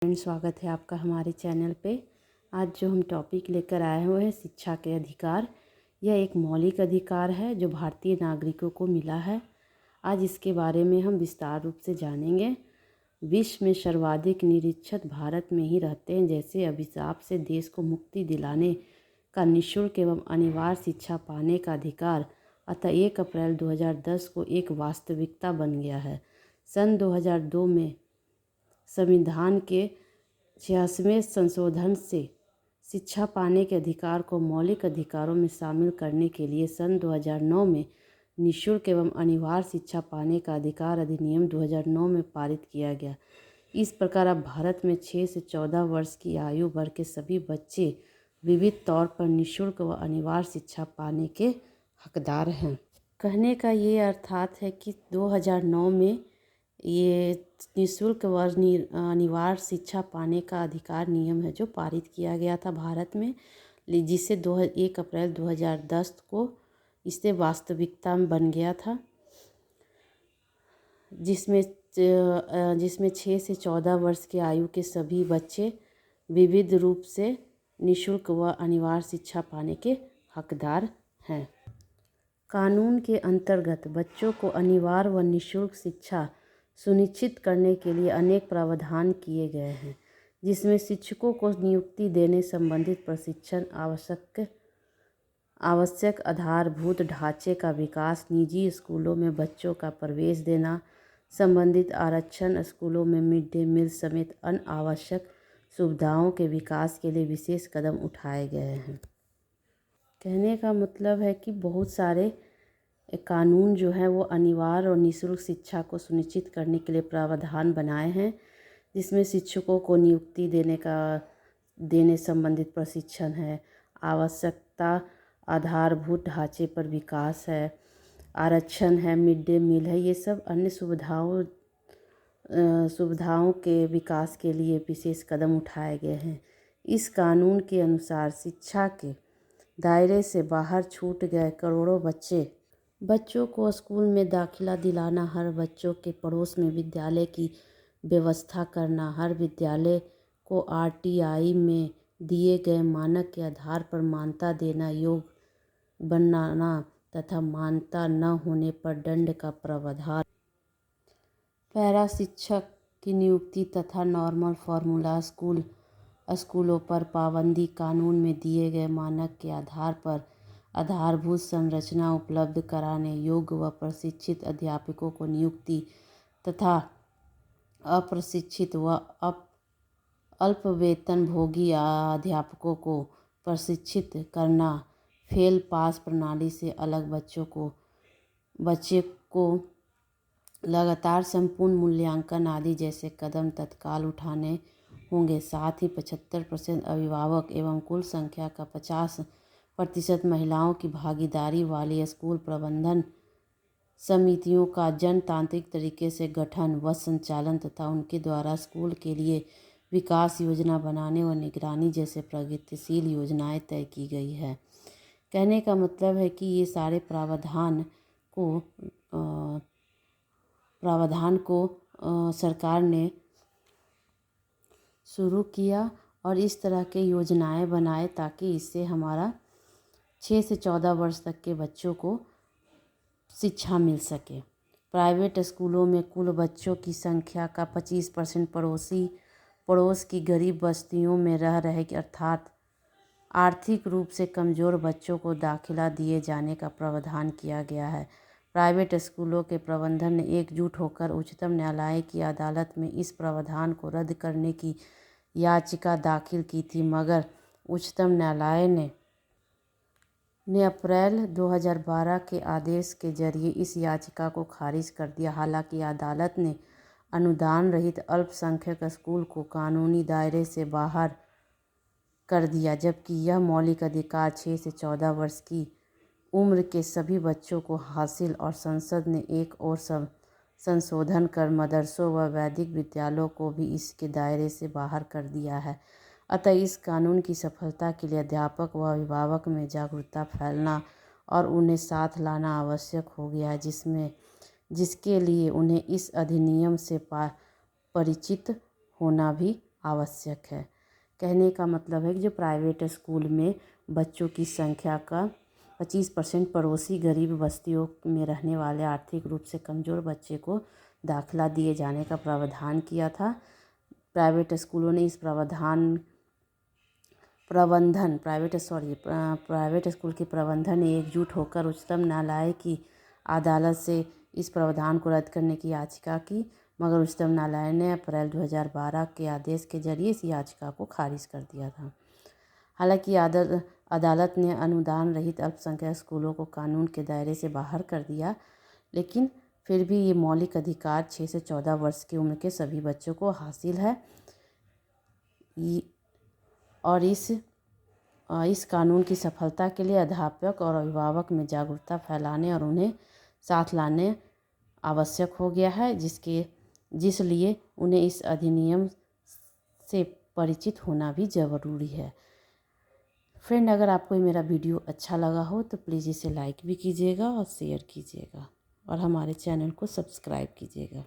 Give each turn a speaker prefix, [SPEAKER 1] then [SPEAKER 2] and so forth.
[SPEAKER 1] स्वागत है आपका हमारे चैनल पे। आज जो हम टॉपिक लेकर आए हैं वो है शिक्षा के अधिकार। यह एक मौलिक अधिकार है जो भारतीय नागरिकों को मिला है। आज इसके बारे में हम विस्तार रूप से जानेंगे। विश्व में सर्वाधिक निरक्षर भारत में ही रहते हैं। जैसे अभिशाप से देश को मुक्ति दिलाने का निःशुल्क एवं अनिवार्य शिक्षा पाने का अधिकार अतः 1 अप्रैल 2010 को एक वास्तविकता बन गया है। सन 2002 में संविधान के 86वें संशोधन से शिक्षा पाने के अधिकार को मौलिक अधिकारों में शामिल करने के लिए सन 2009 में निःशुल्क एवं अनिवार्य शिक्षा पाने का अधिकार अधिनियम 2009 में पारित किया गया। इस प्रकार अब भारत में 6 से 14 वर्ष की आयु वर्ग के सभी बच्चे विविध तौर पर निःशुल्क व अनिवार्य शिक्षा पाने के हकदार हैं। कहने का ये अर्थात है कि 2009 में ये निःशुल्क व अनिवार्य शिक्षा पाने का अधिकार नियम है जो पारित किया गया था भारत में, जिससे 1 अप्रैल 2010 को इससे वास्तविकता में बन गया था, जिसमें 6 से 14 वर्ष की आयु के सभी बच्चे विविध रूप से निःशुल्क व अनिवार्य शिक्षा पाने के हकदार हैं। कानून के अंतर्गत बच्चों को अनिवार्य व निःशुल्क शिक्षा सुनिश्चित करने के लिए अनेक प्रावधान किए गए हैं, जिसमें शिक्षकों को नियुक्ति देने संबंधित प्रशिक्षण, आवश्यक आधारभूत ढांचे का विकास, निजी स्कूलों में बच्चों का प्रवेश देना संबंधित आरक्षण, स्कूलों में मिड डे मील समेत अन्य आवश्यक सुविधाओं के विकास के लिए विशेष कदम उठाए गए हैं। कहने का मतलब है कि बहुत सारे कानून जो है वो अनिवार्य और निःशुल्क शिक्षा को सुनिश्चित करने के लिए प्रावधान बनाए हैं, जिसमें शिक्षकों को नियुक्ति देने संबंधित प्रशिक्षण है, आवश्यकता आधारभूत ढांचे पर विकास है, आरक्षण है, मिड डे मील है। ये सब अन्य सुविधाओं के विकास के लिए विशेष कदम उठाए गए हैं। इस कानून के अनुसार शिक्षा के दायरे से बाहर छूट गए करोड़ों बच्चों को स्कूल में दाखिला दिलाना, हर बच्चों के पड़ोस में विद्यालय की व्यवस्था करना, हर विद्यालय को आरटीआई में दिए गए मानक के आधार पर मान्यता देना योग्य बनाना तथा मान्यता न होने पर दंड का प्रावधान। पैरा शिक्षक की नियुक्ति तथा नॉर्मल फॉर्मूला स्कूलों पर पाबंदी, कानून में दिए गए मानक के आधार पर आधारभूत संरचना उपलब्ध कराने योग्य व प्रशिक्षित अध्यापकों को नियुक्ति तथा अप्रशिक्षित व अल्प वेतन भोगी अध्यापकों को प्रशिक्षित करना, फेल पास प्रणाली से अलग बच्चे को लगातार संपूर्ण मूल्यांकन आदि जैसे कदम तत्काल उठाने होंगे। साथ ही 75% अभिभावक एवं कुल संख्या का 50% महिलाओं की भागीदारी वाली स्कूल प्रबंधन समितियों का जनतांत्रिक तरीके से गठन व संचालन तथा उनके द्वारा स्कूल के लिए विकास योजना बनाने व निगरानी जैसे प्रगतिशील योजनाएं तय की गई है। कहने का मतलब है कि ये सारे प्रावधान को सरकार ने शुरू किया और इस तरह के योजनाएं बनाए ताकि इससे हमारा 6 से 14 वर्ष तक के बच्चों को शिक्षा मिल सके। प्राइवेट स्कूलों में कुल बच्चों की संख्या का 25% पड़ोस की गरीब बस्तियों में रह रहे अर्थात आर्थिक रूप से कमज़ोर बच्चों को दाखिला दिए जाने का प्रावधान किया गया है। प्राइवेट स्कूलों के प्रबंधन ने एकजुट होकर उच्चतम न्यायालय की अदालत में इस प्रावधान को रद्द करने की याचिका दाखिल की थी, मगर उच्चतम न्यायालय ने अप्रैल 2012 के आदेश के जरिए इस याचिका को खारिज कर दिया। हालांकि अदालत ने अनुदान रहित अल्पसंख्यक स्कूल को कानूनी दायरे से बाहर कर दिया, जबकि यह मौलिक अधिकार 6 से 14 वर्ष की उम्र के सभी बच्चों को हासिल और संसद ने एक और संशोधन कर मदरसों व वैदिक विद्यालयों को भी इसके दायरे से बाहर कर दिया है। अतः इस कानून की सफलता के लिए अध्यापक व अभिभावक में जागरूकता फैलाना और उन्हें साथ लाना आवश्यक हो गया है, जिसके लिए उन्हें इस अधिनियम से परिचित होना भी आवश्यक है। कहने का मतलब है कि जो प्राइवेट स्कूल में बच्चों की संख्या का 25% पड़ोसी गरीब बस्तियों में रहने वाले आर्थिक रूप से कमज़ोर बच्चे को दाखिला दिए जाने का प्रावधान किया था। प्राइवेट स्कूलों ने इस प्राइवेट स्कूल के प्रबंधन ने एकजुट होकर उच्चतम न्यायालय की अदालत से इस प्रावधान को रद्द करने की याचिका की, मगर उच्चतम न्यायालय ने अप्रैल 2012 के आदेश के जरिए इस याचिका को खारिज कर दिया था। हालांकि अदालत ने अनुदान रहित अल्पसंख्यक स्कूलों को कानून के दायरे से बाहर कर दिया, लेकिन फिर भी ये मौलिक अधिकार 6 से 14 वर्ष की उम्र के सभी बच्चों को हासिल है। और इस कानून की सफलता के लिए अध्यापक और अभिभावक में जागरूकता फैलाने और उन्हें साथ लाने आवश्यक हो गया है, जिसलिए उन्हें इस अधिनियम से परिचित होना भी ज़रूरी है। फ्रेंड, अगर आपको मेरा वीडियो अच्छा लगा हो तो प्लीज़ इसे लाइक भी कीजिएगा और शेयर कीजिएगा और हमारे चैनल को सब्सक्राइब कीजिएगा।